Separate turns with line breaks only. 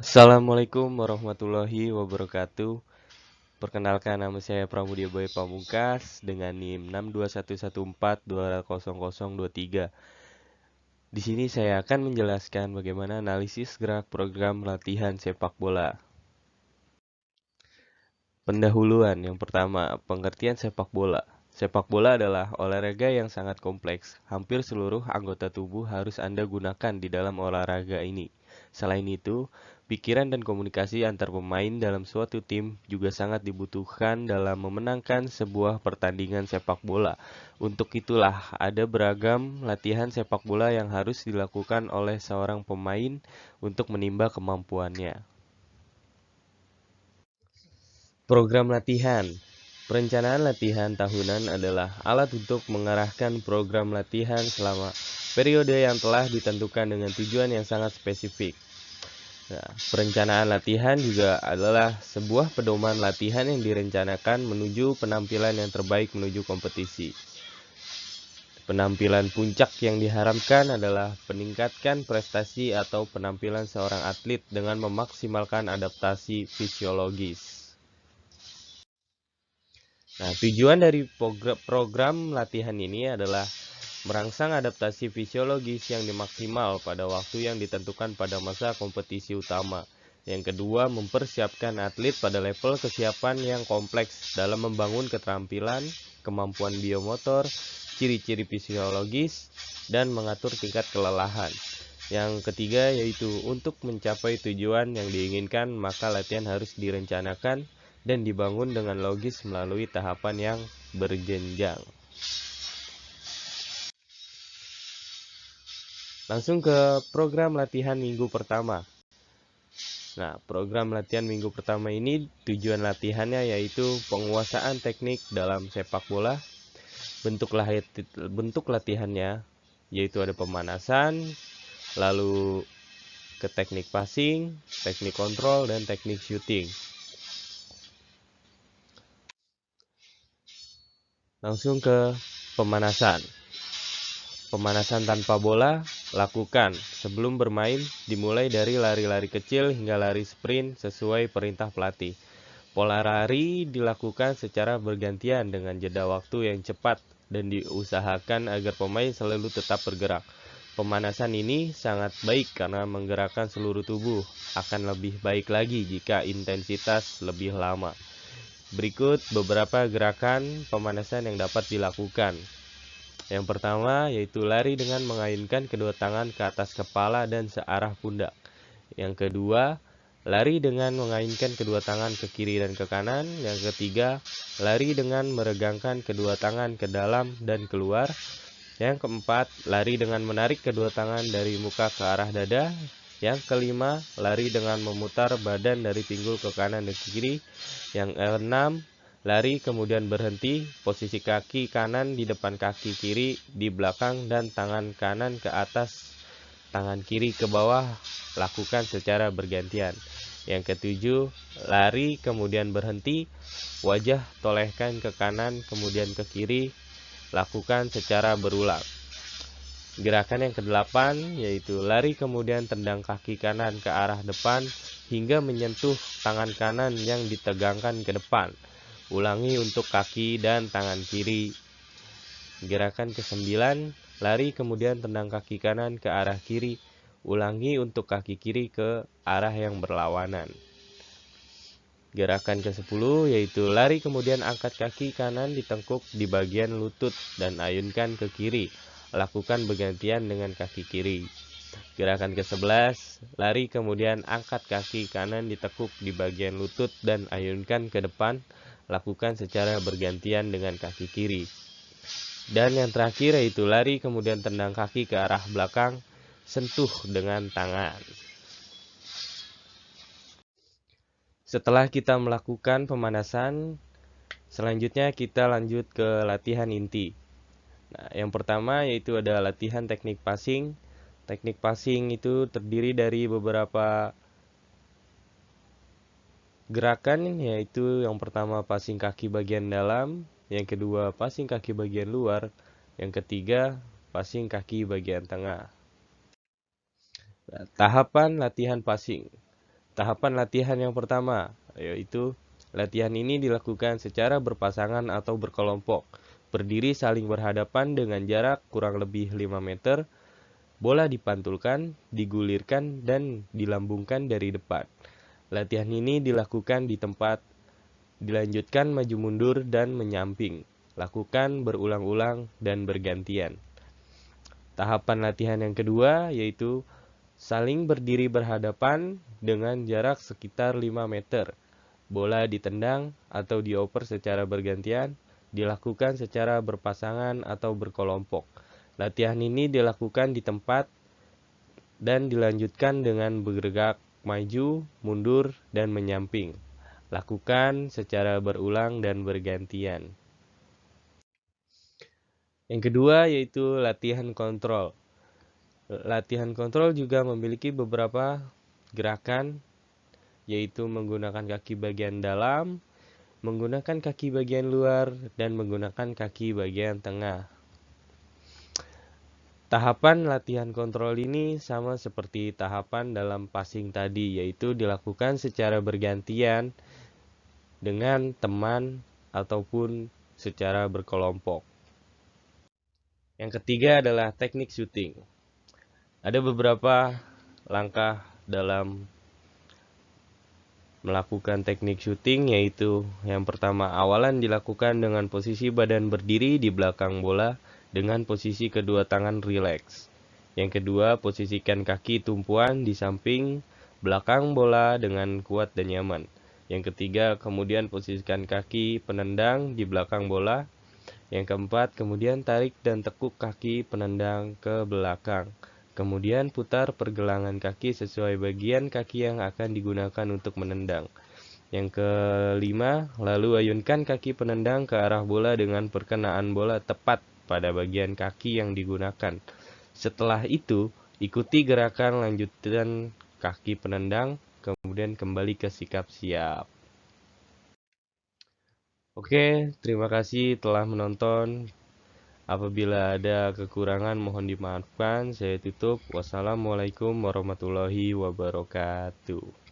Assalamualaikum warahmatullahi wabarakatuh. Perkenalkan, nama saya Pramudia Boy Pamungkas dengan NIM 62114200023. Di sini saya akan menjelaskan bagaimana analisis gerak program latihan sepak bola. Pendahuluan yang pertama, pengertian sepak bola. Sepak bola adalah olahraga yang sangat kompleks. Hampir seluruh anggota tubuh harus Anda gunakan di dalam olahraga ini. Selain itu, pikiran dan komunikasi antar pemain dalam suatu tim juga sangat dibutuhkan dalam memenangkan sebuah pertandingan sepak bola. Untuk itulah, ada beragam latihan sepak bola yang harus dilakukan oleh seorang pemain untuk menimba kemampuannya. Program latihan. Perencanaan latihan tahunan adalah alat untuk mengarahkan program latihan selama periode yang telah ditentukan dengan tujuan yang sangat spesifik. Nah, perencanaan latihan juga adalah sebuah pedoman latihan yang direncanakan menuju penampilan yang terbaik menuju kompetisi. Penampilan puncak yang diharapkan adalah meningkatkan prestasi atau penampilan seorang atlet dengan memaksimalkan adaptasi fisiologis. Nah, tujuan dari program latihan ini adalah merangsang adaptasi fisiologis yang dimaksimal pada waktu yang ditentukan pada masa kompetisi utama. Yang kedua, mempersiapkan atlet pada level kesiapan yang kompleks dalam membangun keterampilan, kemampuan biomotor, ciri-ciri fisiologis, dan mengatur tingkat kelelahan. Yang ketiga yaitu untuk mencapai tujuan yang diinginkan, maka latihan harus direncanakan dan dibangun dengan logis melalui tahapan yang berjenjang. Langsung ke program latihan minggu pertama. Nah, program latihan minggu pertama ini tujuan latihannya yaitu penguasaan teknik dalam sepak bola. Bentuk latihannya yaitu ada pemanasan, lalu ke teknik passing, teknik kontrol, dan teknik shooting. Langsung ke pemanasan. Pemanasan tanpa bola lakukan sebelum bermain, dimulai dari lari-lari kecil hingga lari sprint sesuai perintah pelatih. Pola lari dilakukan secara bergantian dengan jeda waktu yang cepat dan diusahakan agar pemain selalu tetap bergerak. Pemanasan ini sangat baik karena menggerakkan seluruh tubuh. Akan lebih baik lagi jika intensitas lebih lama. Berikut beberapa gerakan pemanasan yang dapat dilakukan. Yang pertama yaitu lari dengan mengayunkan kedua tangan ke atas kepala dan searah pundak. Yang kedua, lari dengan mengayunkan kedua tangan ke kiri dan ke kanan. Yang ketiga, lari dengan meregangkan kedua tangan ke dalam dan keluar. Yang keempat, lari dengan menarik kedua tangan dari muka ke arah dada. Yang kelima, lari dengan memutar badan dari pinggul ke kanan dan ke kiri. Yang keenam, lari kemudian berhenti, posisi kaki kanan di depan kaki kiri di belakang dan tangan kanan ke atas, tangan kiri ke bawah, lakukan secara bergantian. Yang ketujuh, lari kemudian berhenti, wajah tolehkan ke kanan kemudian ke kiri, lakukan secara berulang. Gerakan yang kedelapan yaitu lari kemudian tendang kaki kanan ke arah depan hingga menyentuh tangan kanan yang ditegangkan ke depan. Ulangi untuk kaki dan tangan kiri. Gerakan ke-9, lari kemudian tendang kaki kanan ke arah kiri. Ulangi untuk kaki kiri ke arah yang berlawanan. Gerakan ke-10 yaitu lari kemudian angkat kaki kanan ditengkuk di bagian lutut dan ayunkan ke kiri. Lakukan bergantian dengan kaki kiri. Gerakan ke-11, lari kemudian angkat kaki kanan ditekuk di bagian lutut dan ayunkan ke depan. Lakukan secara bergantian dengan kaki kiri. Dan yang terakhir yaitu lari kemudian tendang kaki ke arah belakang, sentuh dengan tangan. Setelah kita melakukan pemanasan, selanjutnya kita lanjut ke latihan inti. Nah, yang pertama yaitu ada latihan teknik passing. Teknik passing itu terdiri dari beberapa gerakan, yaitu yang pertama passing kaki bagian dalam, yang kedua passing kaki bagian luar, yang ketiga passing kaki bagian tengah. Nah, tahapan latihan passing. Tahapan latihan yang pertama, yaitu latihan ini dilakukan secara berpasangan atau berkelompok, berdiri saling berhadapan dengan jarak kurang lebih 5 meter, bola dipantulkan, digulirkan, dan dilambungkan dari depan. Latihan ini dilakukan di tempat, dilanjutkan maju mundur dan menyamping. Lakukan berulang-ulang dan bergantian. Tahapan latihan yang kedua yaitu saling berdiri berhadapan dengan jarak sekitar 5 meter. Bola ditendang atau dioper secara bergantian, dilakukan secara berpasangan atau berkelompok. Latihan ini dilakukan di tempat dan dilanjutkan dengan bergerak maju, mundur, dan menyamping. Lakukan secara berulang dan bergantian. Yang kedua yaitu latihan kontrol. Latihan kontrol juga memiliki beberapa gerakan, yaitu menggunakan kaki bagian dalam, menggunakan kaki bagian luar, dan menggunakan kaki bagian tengah. Tahapan latihan kontrol ini sama seperti tahapan dalam passing tadi, yaitu dilakukan secara bergantian dengan teman ataupun secara berkelompok. Yang ketiga adalah teknik syuting. Ada beberapa langkah dalam melakukan teknik syuting, yaitu yang pertama, awalan dilakukan dengan posisi badan berdiri di belakang bola dengan posisi kedua tangan rileks. Yang kedua, posisikan kaki tumpuan di samping belakang bola dengan kuat dan nyaman. Yang ketiga, kemudian posisikan kaki penendang di belakang bola. Yang keempat, kemudian tarik dan tekuk kaki penendang ke belakang. Kemudian putar pergelangan kaki sesuai bagian kaki yang akan digunakan untuk menendang. Yang kelima, lalu ayunkan kaki penendang ke arah bola dengan perkenaan bola tepat pada bagian kaki yang digunakan. Setelah itu, ikuti gerakan lanjutan kaki penendang, kemudian kembali ke sikap siap. Oke, terima kasih telah menonton. Apabila ada kekurangan mohon dimaafkan. Saya tutup. Wassalamualaikum warahmatullahi wabarakatuh.